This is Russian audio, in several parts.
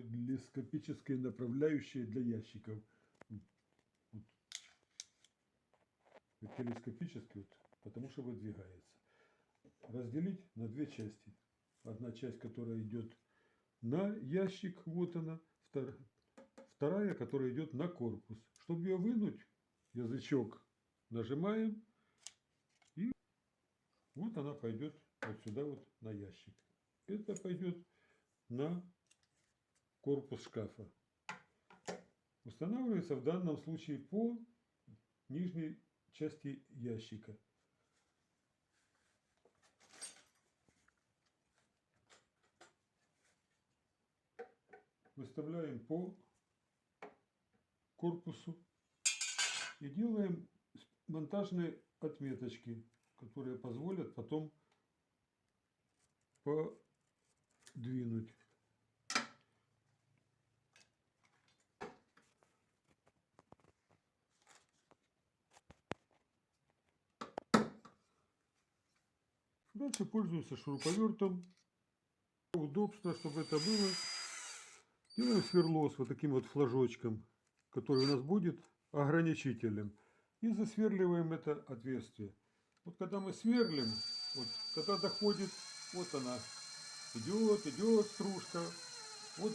телескопические направляющие для ящиков. Вот. Телескопические, вот, потому что выдвигается. Разделить на две части. Одна часть, которая идет на ящик, вот она. Вторая, которая идет на корпус. Чтобы ее вынуть, язычок нажимаем, и вот она пойдет вот сюда вот на ящик. Это пойдет на корпус шкафа. Устанавливается в данном случае по нижней части ящика. Выставляем по корпусу и делаем монтажные отметочки, которые позволят потом подвинуть. Дальше пользуемся шуруповертом. Удобство, чтобы это было. Делаем сверло с вот таким вот флажочком, который у нас будет ограничителем. И засверливаем это отверстие. Вот когда мы сверлим, вот когда доходит, вот она, идет стружка. Вот,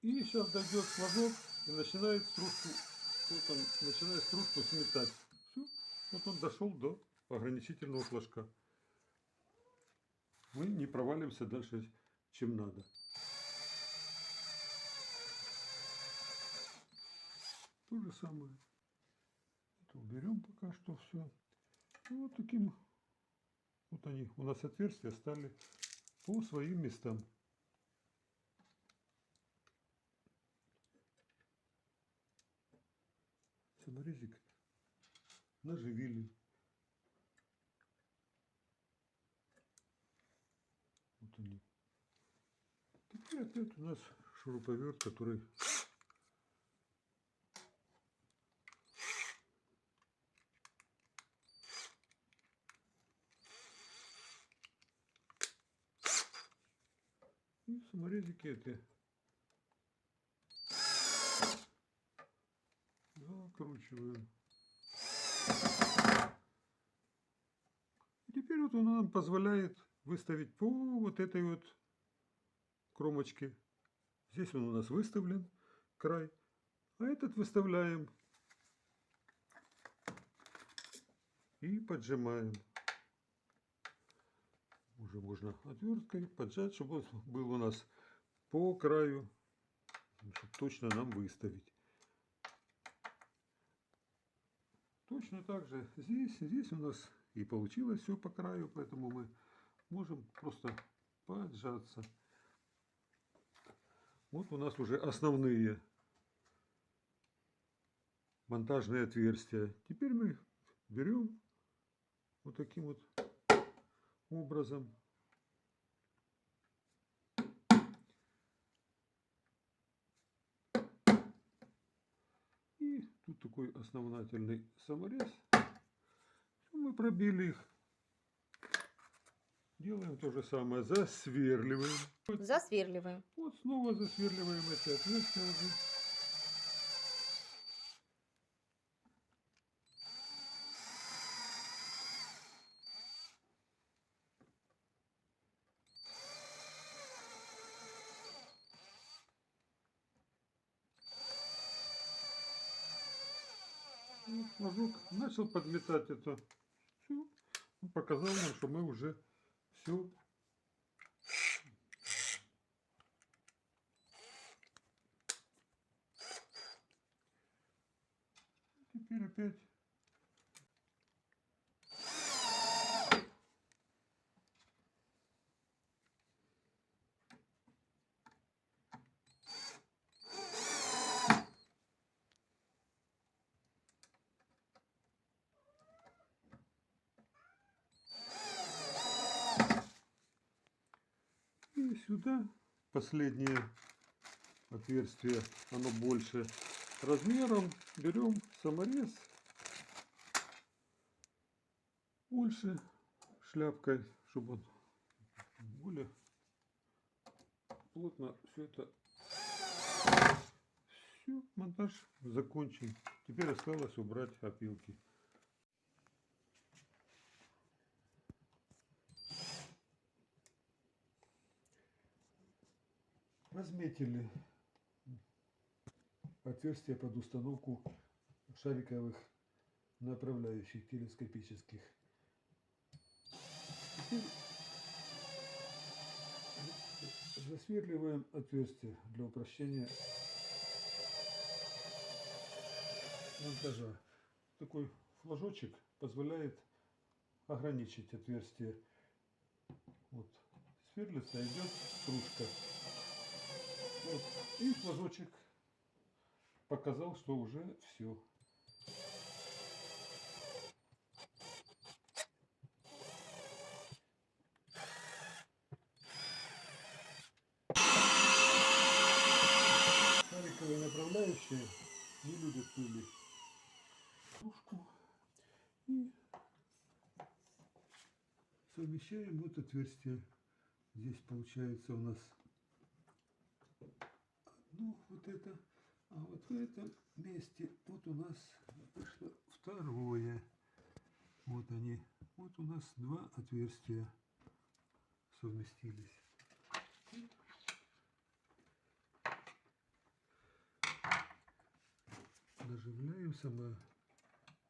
и сейчас дойдет флажок и начинает стружку, вот он начинает стружку сметать. Все, вот он дошел до ограничительного флажка. Мы не провалимся дальше, чем надо. То же самое. Это уберем пока что все. И вот таким вот они у нас отверстия стали по своим местам. Саморезик наживили. Вот они. Теперь опять у нас шуруповерт, который и саморезики эти закручиваем. И теперь вот он нам позволяет выставить по вот этой вот кромочке. Здесь он у нас выставлен, край. А этот выставляем и поджимаем. Уже можно отверткой поджать, чтобы он был у нас по краю, чтобы точно нам выставить. Точно так же здесь у нас и получилось все по краю, поэтому мы можем просто поджаться. Вот у нас уже основные монтажные отверстия. Теперь мы берем вот таким вот образом и тут такой основательный саморез. Мы пробили их. Делаем то же самое, засверливаем. Засверливаем. Вот снова засверливаем эти отверстия уже. Флажок начал подметать это. Все. Он показал нам, что мы уже все. Теперь опять. И сюда последнее отверстие, оно больше размером. Берем саморез больше шляпкой, чтобы он более плотно все это монтаж закончен. Теперь осталось убрать опилки. Разметили отверстия под установку шариковых направляющих телескопических. Теперь засверливаем отверстие для упрощения монтажа. Такой флажочек позволяет ограничить отверстие. Вот сверлится, идет стружка. Вот. И флажочек показал, что уже все. Шариковые направляющие не любят пыли. Стружку. И совмещаем вот отверстие. Здесь получается у нас одно вот это, а вот в этом месте вот у нас вышло второе. Вот они. Вот у нас два отверстия совместились. Наживляем сама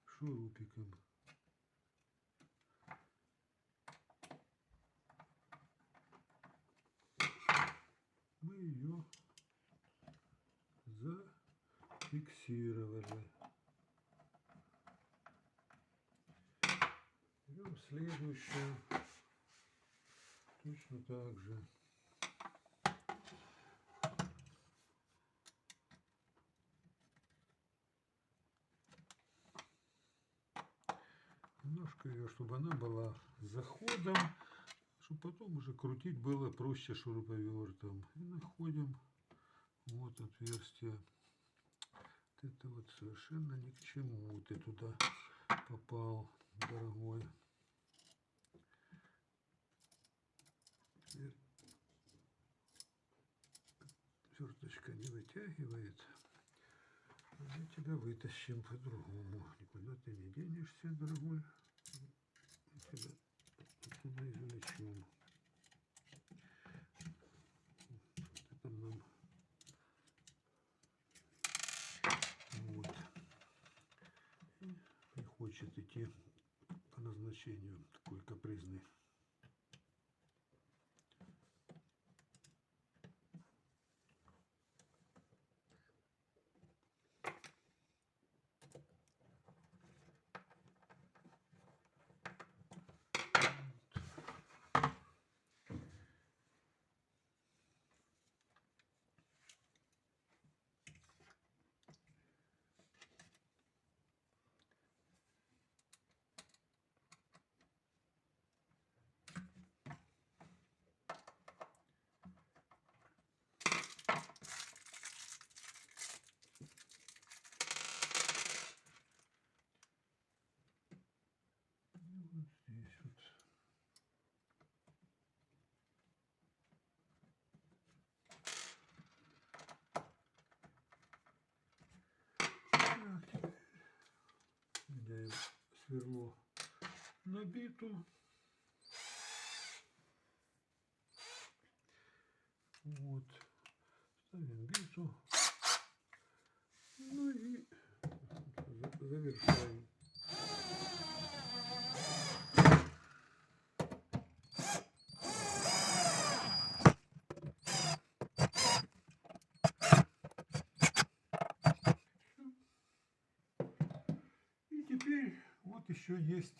шурупиком. Мы ее зафиксировали. Берем следующую. Точно так же. Немножко ее, чтобы она была с заходом, чтобы потом уже крутить было проще шуруповертом. И находим вот отверстие. Вот это вот совершенно ни к чему. Ты туда попал, дорогой. Теперь отверточка не вытягивает. Мы тебя вытащим по-другому. Никуда ты не денешься, дорогой. Мы тебя оттуда извлечем. Это нам вот. И не хочет идти по назначению, такой капризный. Здесь вот. Так, теперь меняем сверло на биту. Вот. Ставим биту. Ну и завершаем. И теперь вот еще есть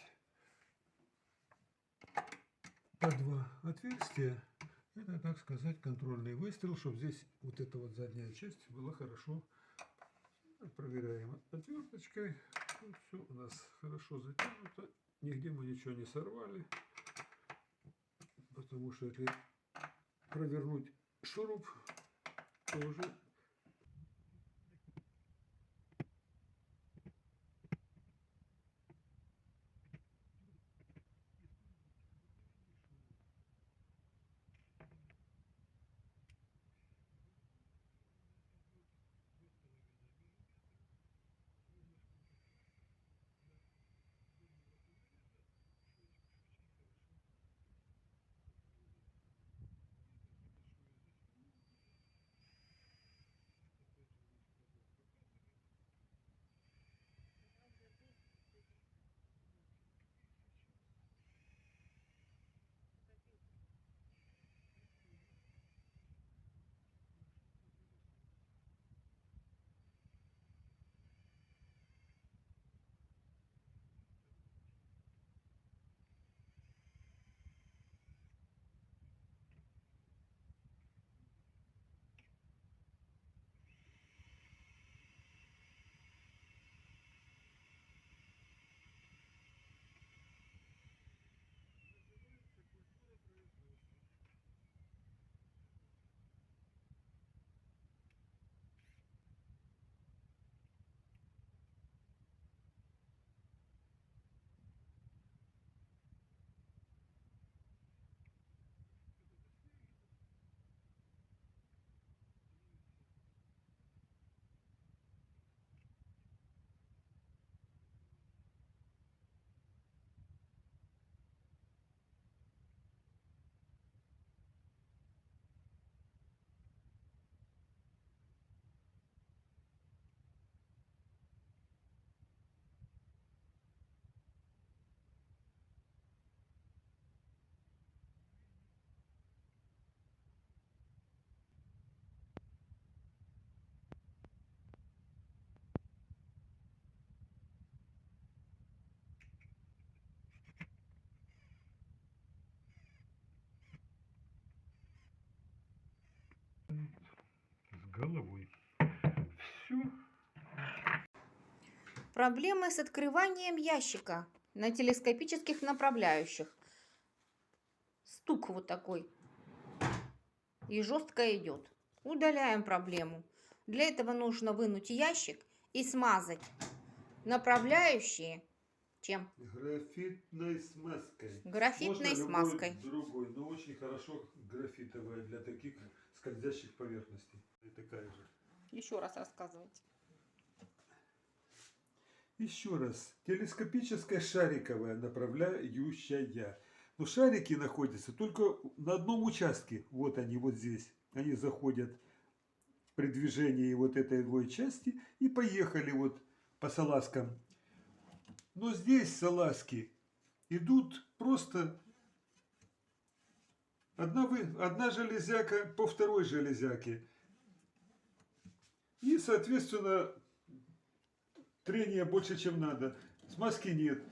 по два отверстия. Это, так сказать, контрольный выстрел, чтобы здесь вот эта вот задняя часть была хорошо. Проверяем отверточкой. Вот все у нас хорошо затянуто. Нигде мы ничего не сорвали. Потому что если провернуть шуруп, то уже станет с головой. Все. Проблемы с открыванием ящика на телескопических направляющих. Стук вот такой. И жестко идет. Удаляем проблему. Для этого нужно вынуть ящик и смазать направляющие. Чем? Графитной смазкой. Графитной Можно смазкой. любой другой, но очень хорошо графитовая для таких скользящих поверхностей. И такая же. Еще раз рассказывайте. Еще раз. Телескопическая шариковая направляющая. Но шарики находятся только на одном участке. Вот они, вот здесь. Они заходят при движении вот этой двойной части и поехали вот по салазкам. Но здесь салазки идут просто одна железяка по второй железяке. И, соответственно, трения больше, чем надо. Смазки нет.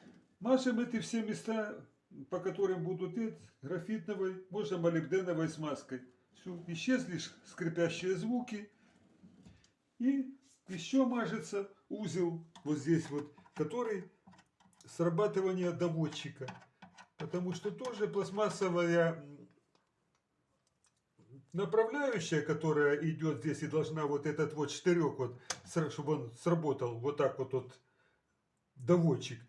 Мажем эти все места, по которым будут графитновой, можно молибденовой смазкой. Все, исчезли скрипящие звуки. И еще мажется узел вот здесь вот, который срабатывание доводчика. Потому что тоже пластмассовая направляющая, которая идет здесь и должна вот этот вот штырек, вот, чтобы он сработал вот так вот доводчик,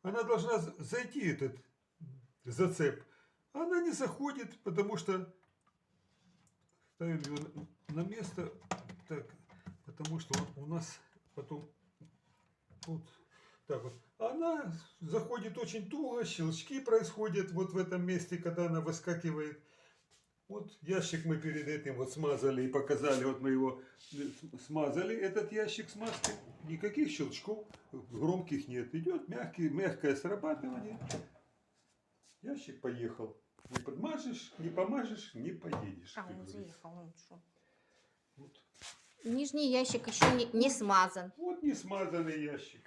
она должна зайти, этот зацеп. Она не заходит, потому что ставим его на место, так, потому что у нас потом вот так вот. Она заходит очень туго, щелчки происходят вот в этом месте, когда она выскакивает. Вот ящик мы перед этим вот смазали и показали, вот мы его смазали, этот ящик смазки. Никаких щелчков громких нет. Идет мягкое срабатывание. Ящик поехал. Не подмажешь, не помажешь, не поедешь. А, он заехал, он что? Вот. Нижний ящик еще не смазан. Вот не смазанный ящик.